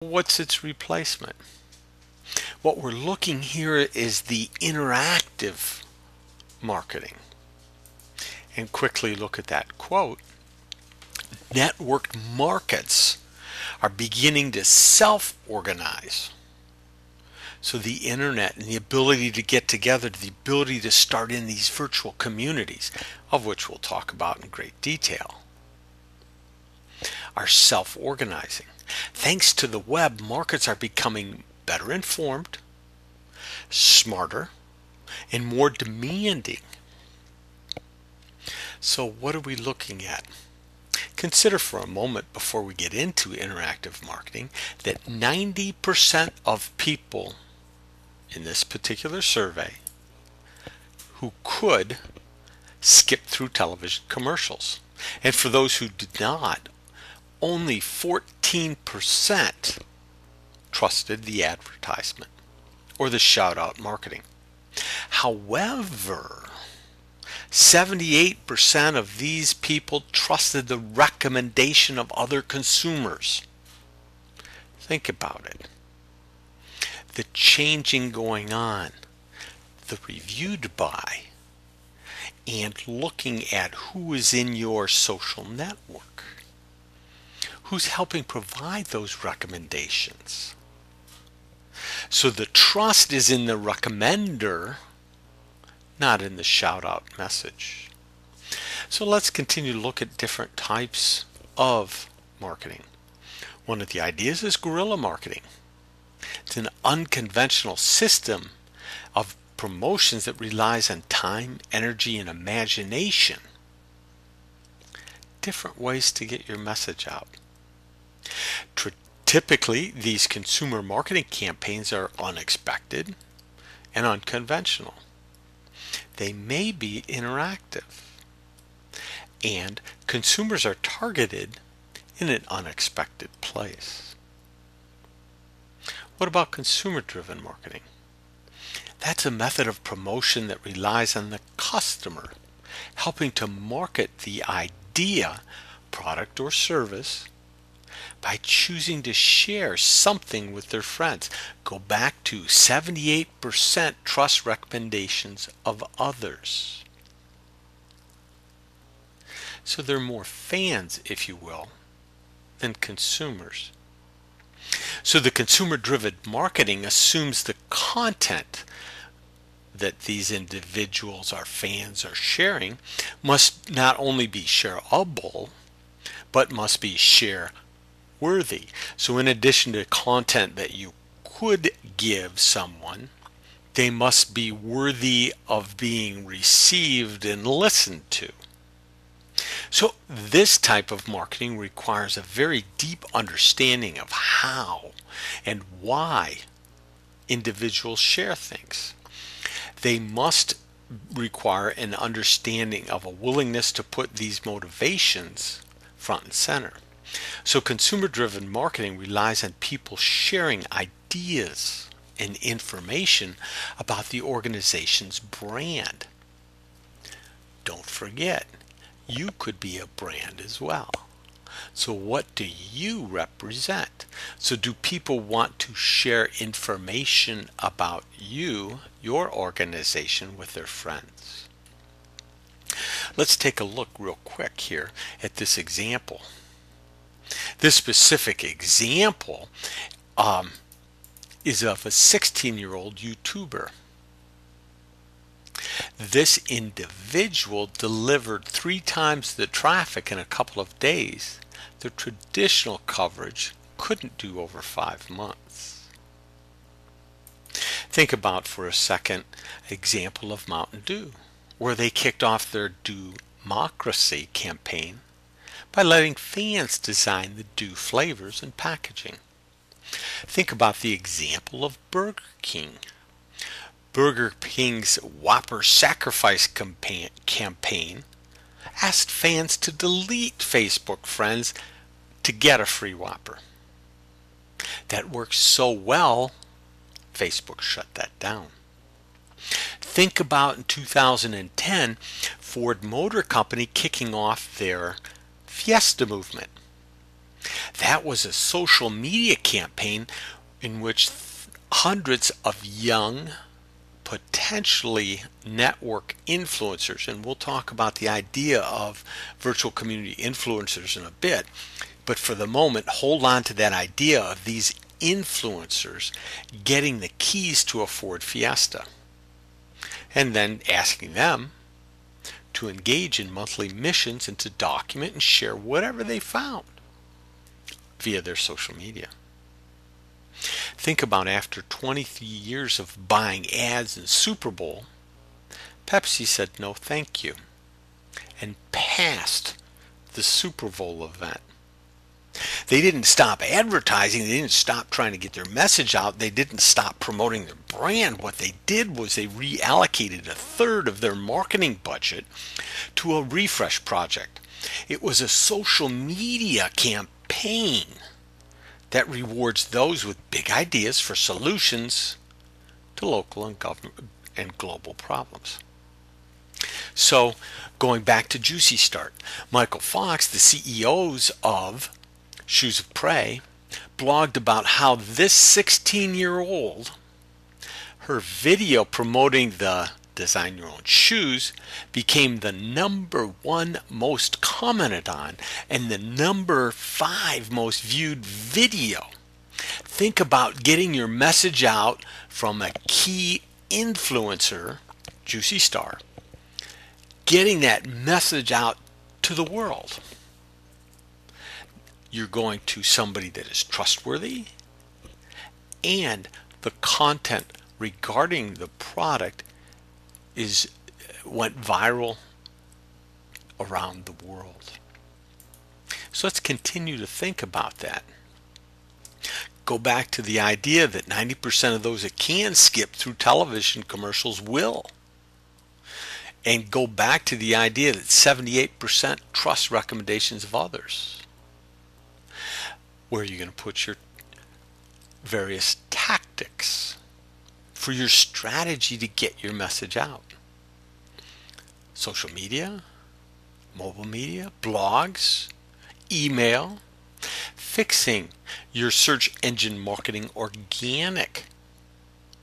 What's its replacement? What we're looking here is the interactive marketing. And quickly look at that quote. Networked markets are beginning to self-organize. So the internet and the ability to get together, the ability to start in these virtual communities, of which we'll talk about in great detail, are self-organizing. Thanks to the web, markets are becoming better informed, smarter, and more demanding. So what are we looking at? Consider for a moment before we get into interactive marketing that 90% of people in this particular survey who could skip through television commercials. And for those who did not, only 14% trusted the advertisement or the shout-out marketing. However, 78% of these people trusted the recommendation of other consumers. Think about it. The changing going on, the reviewed by, and looking at who is in your social network. Who's helping provide those recommendations? So the trust is in the recommender, not in the shout-out message. So let's continue to look at different types of marketing. One of the ideas is guerrilla marketing. It's an unconventional system of promotions that relies on time, energy, and imagination. Different ways to get your message out. Typically, these consumer marketing campaigns are unexpected and unconventional. They may be interactive, and consumers are targeted in an unexpected place. What about consumer-driven marketing? That's a method of promotion that relies on the customer, helping to market the idea, product, or service by choosing to share something with their friends. Go back to 78% trust recommendations of others. So they're more fans, if you will, than consumers. So the consumer-driven marketing assumes the content that these individuals, our fans, are sharing must not only be shareable, but must be share-worthy. So in addition to content that you could give someone, they must be worthy of being received and listened to. So this type of marketing requires a very deep understanding of how and why individuals share things. They must require an understanding of a willingness to put these motivations front and center. So consumer-driven marketing relies on people sharing ideas and information about the organization's brand. Don't forget, you could be a brand as well. So what do you represent? So do people want to share information about you, your organization, with their friends? Let's take a look real quick here at this example. This specific example is of a 16-year-old YouTuber. This individual delivered 3 times the traffic in a couple of days. The traditional coverage couldn't do over 5 months. Think about for a second an example of Mountain Dew, where they kicked off their Dew-mocracy campaign by letting fans design the Dew flavors and packaging. Think about the example of Burger King. Burger King's Whopper Sacrifice campaign asked fans to delete Facebook friends to get a free Whopper. That worked so well, Facebook shut that down. Think about in 2010, Ford Motor Company kicking off their Fiesta movement. That was a social media campaign in which hundreds of young, potentially network influencers, and we'll talk about the idea of virtual community influencers in a bit, but for the moment, hold on to that idea of these influencers getting the keys to a Ford Fiesta and then asking them to engage in monthly missions and to document and share whatever they found via their social media. Think about after 23 years of buying ads in Super Bowl, Pepsi said no thank you and passed the Super Bowl event. They didn't stop advertising. They didn't stop trying to get their message out. They didn't stop promoting their brand. What they did was they reallocated a third of their marketing budget to a refresh project. It was a social media campaign that rewards those with big ideas for solutions to local and government and global problems. So, going back to Juicy Start, Michael Fox, the CEOs of Shoes of Prey, blogged about how this 16-year-old, her video promoting the Design Your Own Shoes became the #1 most commented on and the #5 most viewed video. Think about getting your message out from a key influencer, Juicy Star, getting that message out to the world. You're going to somebody that is trustworthy, and the content regarding the product went viral around the world. So let's continue to think about that. Go back to the idea that 90% of those that can skip through television commercials will. And go back to the idea that 78% trust recommendations of others. Where are you going to put your various tactics for your strategy to get your message out? Social media, mobile media, blogs, email, fixing your search engine marketing organic,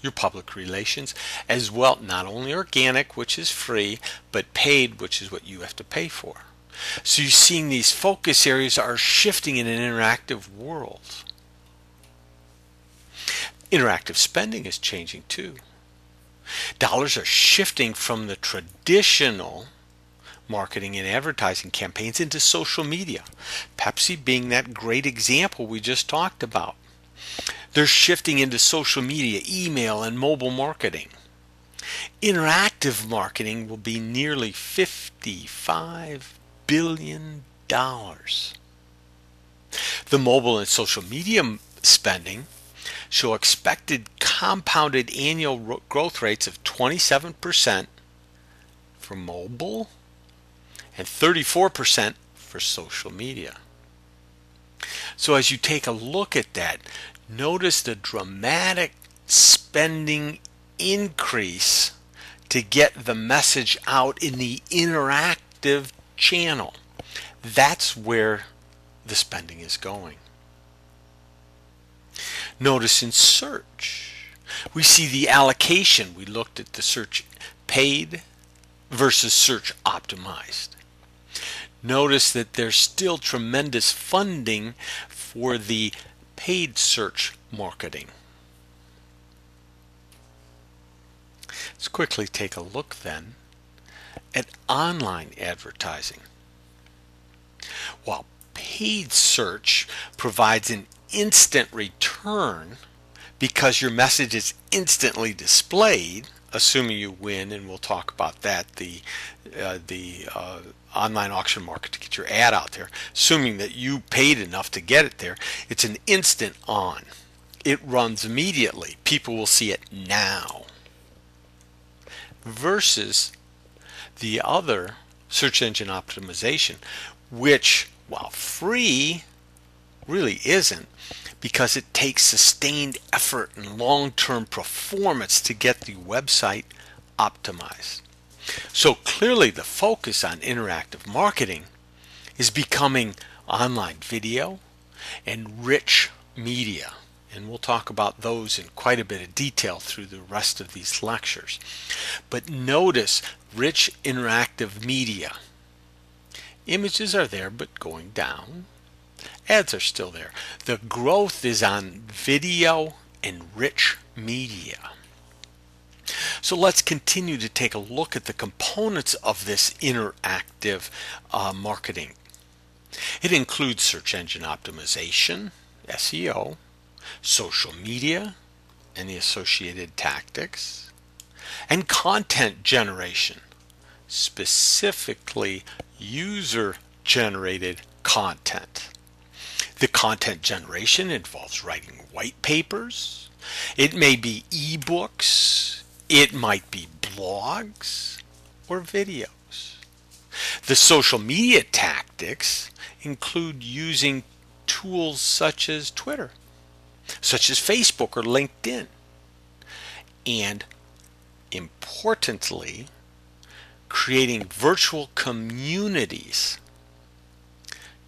your public relations, as well, not only organic, which is free, but paid, which is what you have to pay for. So you're seeing these focus areas are shifting in an interactive world. Interactive spending is changing too. Dollars are shifting from the traditional marketing and advertising campaigns into social media. Pepsi being that great example we just talked about. They're shifting into social media, email, and mobile marketing. Interactive marketing will be nearly $55 billion. The mobile and social media spending show expected compounded annual growth rates of 27% for mobile and 34% for social media. So as you take a look at that, notice the dramatic spending increase to get the message out in the interactive channel. That's where the spending is going. Notice in search, we see the allocation. We looked at the search paid versus search optimized. Notice that there's still tremendous funding for the paid search marketing. Let's quickly take a look then at online advertising. While paid search provides an instant return because your message is instantly displayed, assuming you win, and we'll talk about that, the online auction market to get your ad out there, assuming that you paid enough to get it there, it's an instant on. It runs immediately. People will see it now. Versus the other search engine optimization, which, while free, really isn't, because it takes sustained effort and long-term performance to get the website optimized. So clearly the focus on interactive marketing is becoming online video, and rich media. And we'll talk about those in quite a bit of detail through the rest of these lectures. But notice rich interactive media. Images are there but going down. Ads are still there. The growth is on video and rich media. So let's continue to take a look at the components of this interactive marketing. It includes search engine optimization, SEO, social media and the associated tactics, and content generation, specifically user-generated content. The content generation involves writing white papers. It may be ebooks. It might be blogs or videos. The social media tactics include using tools such as Twitter, such as Facebook or LinkedIn, and importantly, creating virtual communities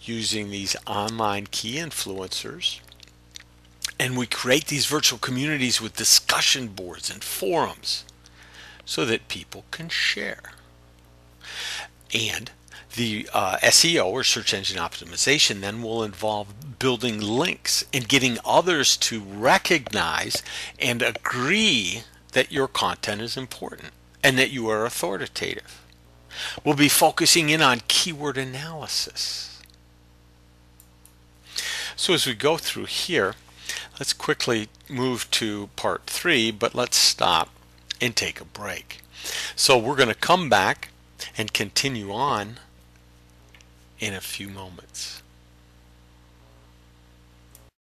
using these online key influencers. And we create these virtual communities with discussion boards and forums so that people can share. And the SEO or search engine optimization then will involve building links and getting others to recognize and agree that your content is important and that you are authoritative. We'll be focusing in on keyword analysis. So as we go through here, let's quickly move to part 3, but let's stop and take a break. So we're going to come back and continue on in a few moments.